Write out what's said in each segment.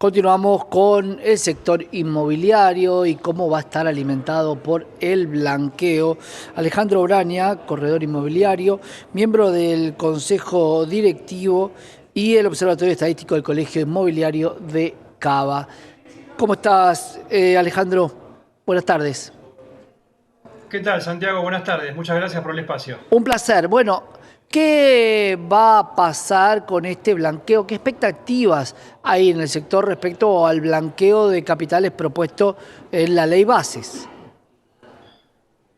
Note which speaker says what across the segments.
Speaker 1: Continuamos con el sector inmobiliario y cómo va a estar alimentado por el blanqueo. Alejandro Braña, corredor inmobiliario, miembro del Consejo Directivo y el Observatorio Estadístico del Colegio Inmobiliario de Cava. ¿Cómo estás, Alejandro? Buenas tardes.
Speaker 2: ¿Qué tal, Santiago? Buenas tardes. Muchas gracias por el espacio.
Speaker 1: Un placer. Bueno, ¿qué va a pasar con este blanqueo? ¿Qué expectativas hay en el sector respecto al blanqueo de capitales propuesto en la ley Bases?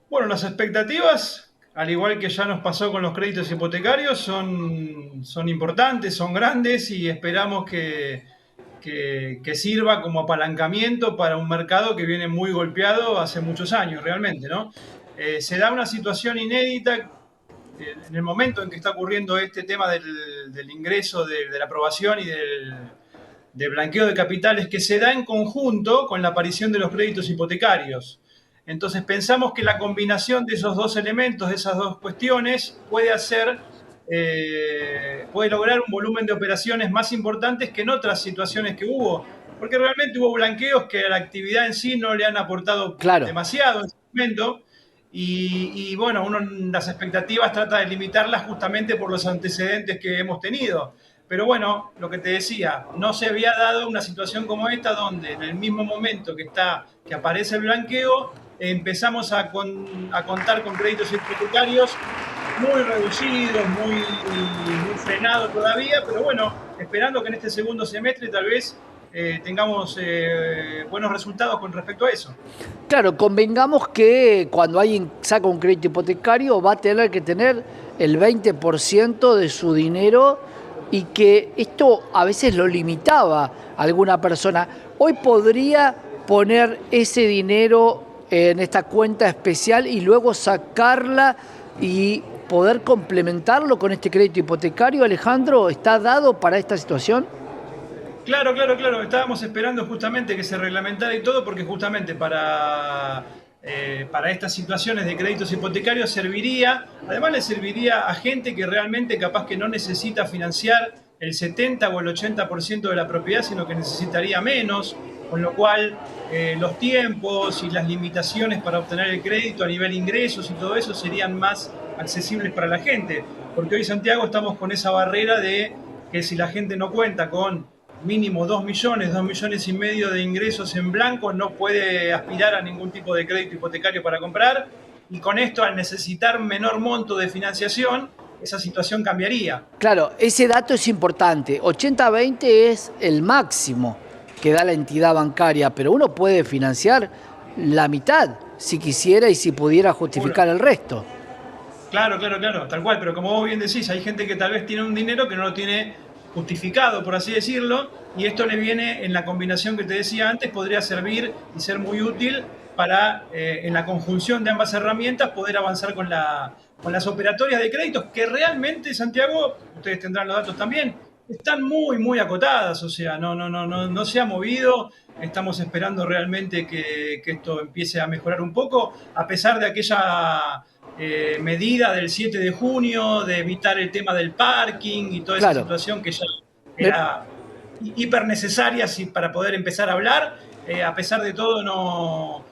Speaker 2: Bueno, las expectativas, al igual que ya nos pasó con los créditos hipotecarios, son importantes, son grandes y esperamos que sirva como apalancamiento para un mercado que viene muy golpeado hace muchos años, realmente, ¿no? Se da una situación inédita en el momento en que está ocurriendo este tema del ingreso, de la aprobación y del blanqueo de capitales, que se da en conjunto con la aparición de los créditos hipotecarios. Entonces pensamos que la combinación de esos dos elementos, de esas dos cuestiones, puede lograr un volumen de operaciones más importantes que en otras situaciones que hubo, porque realmente hubo blanqueos que a la actividad en sí no le han aportado
Speaker 1: Claro.
Speaker 2: demasiado en ese momento, bueno, uno las expectativas trata de limitarlas justamente por los antecedentes que hemos tenido. Pero bueno, lo que te decía, no se había dado una situación como esta donde en el mismo momento que aparece el blanqueo, empezamos a contar con créditos hipotecarios muy reducidos, muy frenados todavía, pero bueno, esperando que en este segundo semestre tal vez tengamos buenos resultados con respecto a eso.
Speaker 1: Claro, convengamos que cuando alguien saca un crédito hipotecario va a tener que tener el 20% de su dinero y que esto a veces lo limitaba a alguna persona. Hoy podría poner ese dinero en esta cuenta especial y luego sacarla y poder complementarlo con este crédito hipotecario. Alejandro, ¿está dado para esta situación?
Speaker 2: Claro, claro, claro. Estábamos esperando justamente que se reglamentara y todo, porque justamente para estas situaciones de créditos hipotecarios además le serviría a gente que realmente capaz que no necesita financiar el 70 o el 80% de la propiedad, sino que necesitaría menos, con lo cual los tiempos y las limitaciones para obtener el crédito a nivel ingresos y todo eso serían más accesibles para la gente. Porque hoy, Santiago, estamos con esa barrera de que si la gente no cuenta con mínimo 2 millones y medio de ingresos en blanco, no puede aspirar a ningún tipo de crédito hipotecario para comprar. Y con esto, al necesitar menor monto de financiación, esa situación cambiaría.
Speaker 1: Claro, ese dato es importante. 80-20 es el máximo que da la entidad bancaria, pero uno puede financiar la mitad si quisiera y si pudiera
Speaker 2: Seguro.
Speaker 1: justificar el resto.
Speaker 2: Claro, claro, claro, tal cual, pero como vos bien decís, hay gente que tal vez tiene un dinero que no lo tiene justificado, por así decirlo, y esto le viene en la combinación que te decía antes, podría servir y ser muy útil para, en la conjunción de ambas herramientas, poder avanzar con las operatorias de créditos, que realmente, Santiago, ustedes tendrán los datos también, están muy, muy acotadas, o sea, no se ha movido. Estamos esperando realmente que esto empiece a mejorar un poco, a pesar de aquella medida del 7 de junio, de evitar el tema del parking y toda esa
Speaker 1: Claro,
Speaker 2: situación que ya
Speaker 1: me,
Speaker 2: era hiper necesaria para poder empezar a hablar. A pesar de todo, no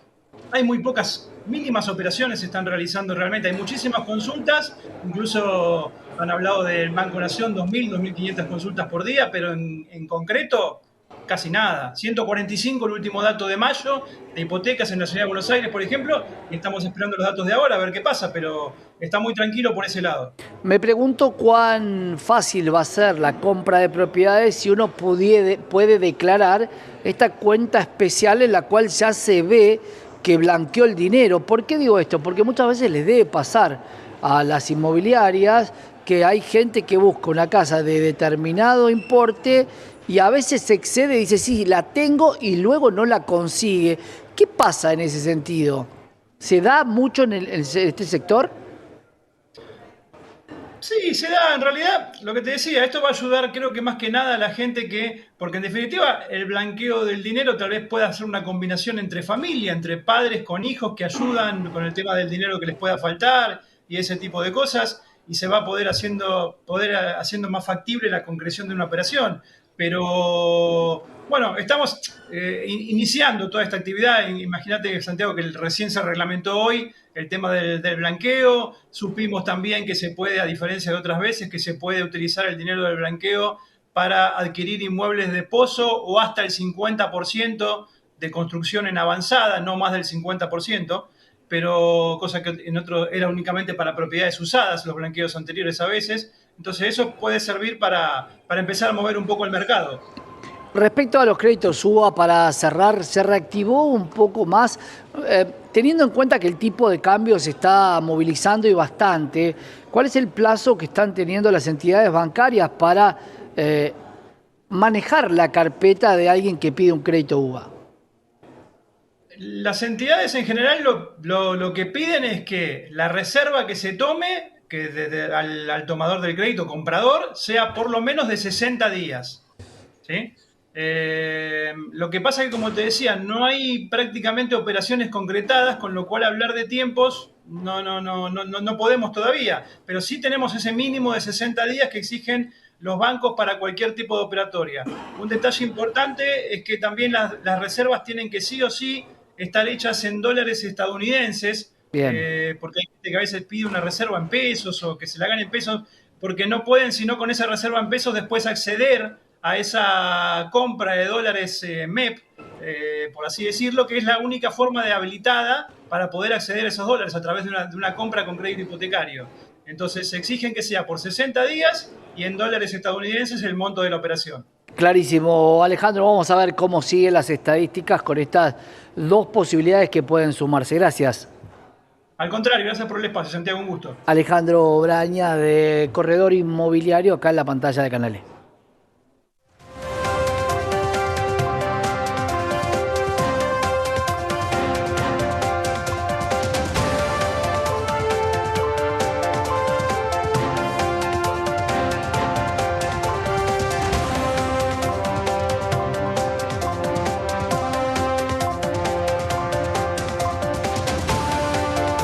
Speaker 2: hay muy pocas, mínimas operaciones se están realizando realmente. Hay muchísimas consultas, incluso han hablado del Banco Nación, 2.500 consultas por día, pero en concreto casi nada. 145 el último dato de mayo de hipotecas en la ciudad de Buenos Aires, por ejemplo, y estamos esperando los datos de ahora a ver qué pasa, pero está muy tranquilo por ese lado.
Speaker 1: me pregunto cuán fácil va a ser la compra de propiedades si uno puede declarar esta cuenta especial en la cual ya se ve que blanqueó el dinero. ¿Por qué digo esto? Porque muchas veces les debe pasar a las inmobiliarias que hay gente que busca una casa de determinado importe y a veces se excede y dice, sí, la tengo y luego no la consigue. ¿Qué pasa en ese sentido? ¿Se da mucho en este sector?
Speaker 2: Sí, se da, en realidad, lo que te decía, esto va a ayudar, creo que más que nada a la gente porque en definitiva el blanqueo del dinero tal vez pueda ser una combinación entre familia, entre padres con hijos que ayudan con el tema del dinero que les pueda faltar y ese tipo de cosas, y se va a poder haciendo más factible la concreción de una operación. Pero bueno, estamos iniciando toda esta actividad. Imagínate, Santiago, que recién se reglamentó hoy el tema del blanqueo. Supimos también que se puede, a diferencia de otras veces, que se puede utilizar el dinero del blanqueo para adquirir inmuebles de pozo o hasta el 50% de construcción en avanzada, no más del 50%, pero cosa que en otro era únicamente para propiedades usadas, los blanqueos anteriores a veces. Entonces eso puede servir para empezar a mover un poco el mercado.
Speaker 1: Respecto a los créditos UBA, para cerrar, se reactivó un poco más, teniendo en cuenta que el tipo de cambio se está movilizando y bastante. ¿Cuál es el plazo que están teniendo las entidades bancarias para manejar la carpeta de alguien que pide un crédito UBA?
Speaker 2: Las entidades en general lo que piden es que la reserva que se tome que al tomador del crédito, comprador, sea por lo menos de 60 días. ¿Sí? Lo que pasa es que, como te decía, no hay prácticamente operaciones concretadas, con lo cual hablar de tiempos no podemos todavía, pero sí tenemos ese mínimo de 60 días que exigen los bancos para cualquier tipo de operatoria. Un detalle importante es que también las reservas tienen que sí o sí estar hechas en dólares estadounidenses, porque hay gente que a veces pide una reserva en pesos o que se la hagan en pesos, porque no pueden, sino con esa reserva en pesos, después acceder a esa compra de dólares MEP, por así decirlo, que es la única forma de habilitada para poder acceder a esos dólares a través de una compra con crédito hipotecario. Entonces se exigen que sea por 60 días y en dólares estadounidenses el monto de la operación.
Speaker 1: Clarísimo, Alejandro. Vamos a ver cómo siguen las estadísticas con estas dos posibilidades que pueden sumarse. Gracias.
Speaker 2: Al contrario, gracias por el espacio, Santiago, un gusto.
Speaker 1: Alejandro Braña, de Corredor Inmobiliario, acá en la pantalla de Canal E.